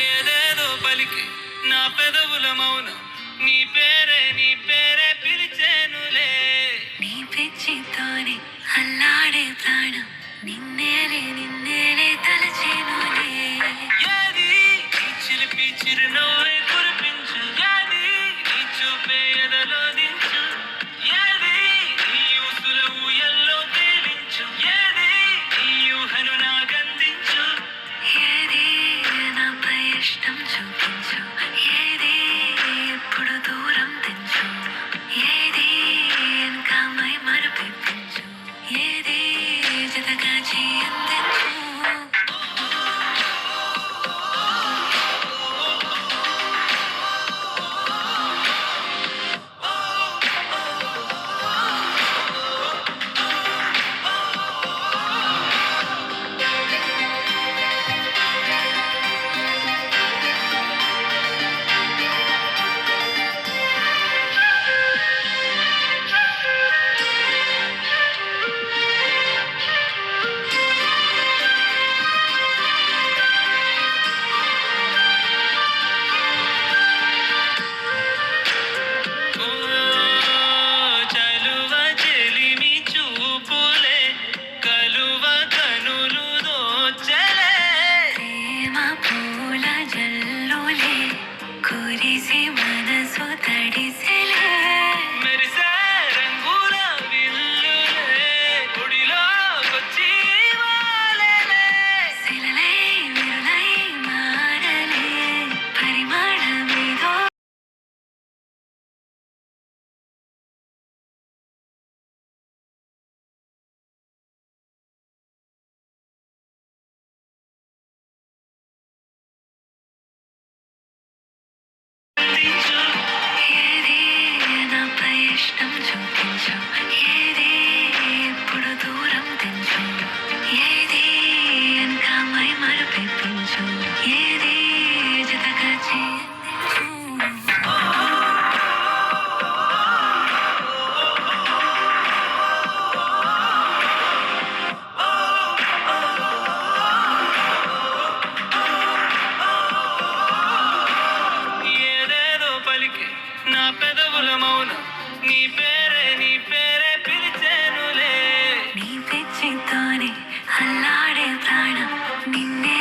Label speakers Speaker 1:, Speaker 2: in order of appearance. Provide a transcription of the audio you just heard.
Speaker 1: ఏదేదో పలికి నా పెదవుల మౌనం నీ పేరే పిలిచేనులే.
Speaker 2: నీ పిచ్చితోనే అల్లాడే ప్రాణం నిన్నేలే తలచేనులే.
Speaker 1: ఏది నీ చిలిపి చిరునవ్వే కురిపించు, ఏది నీ చూపే ఎదలో దించు, ఏది నీ ఊసుల ఊయల్లో తేలించు, ఏది నీ ఊహను నాగందించు.
Speaker 2: ఏది నాపై ఇష్టం చూపించు, ఏది ఎప్పుడు దూరం తెంచు, ఏది ఇంకా మై మరపించు, ఏది జతగా చేయందించు.
Speaker 1: ఓ చలువ చెలిమి చూపులే కలువ కనులు దోచెలే.
Speaker 2: ప్రేమ పూల జల్లులే కురిసి మనసు తడిసెలే.
Speaker 1: మెరిసే రంగుల విల్లులే గుడిలోకొచ్చి వాలెలే.
Speaker 2: శిలలై విరులై మారలే పరిమాణమేదో. ఏది నాపై ఇష్టం చూపించు, ఏది ఎప్పుడు దూరం తెంచు, ఏది ఇంకా మై మరపించు, ఏది జతగా చేయందించు.
Speaker 1: ఏదేదో పలికి నా పెదవుల మౌనం నీ పేరే పిలిచేనులే.
Speaker 2: నీ పిచ్చితోనే అల్లాడే ప్రాణం నిన్నే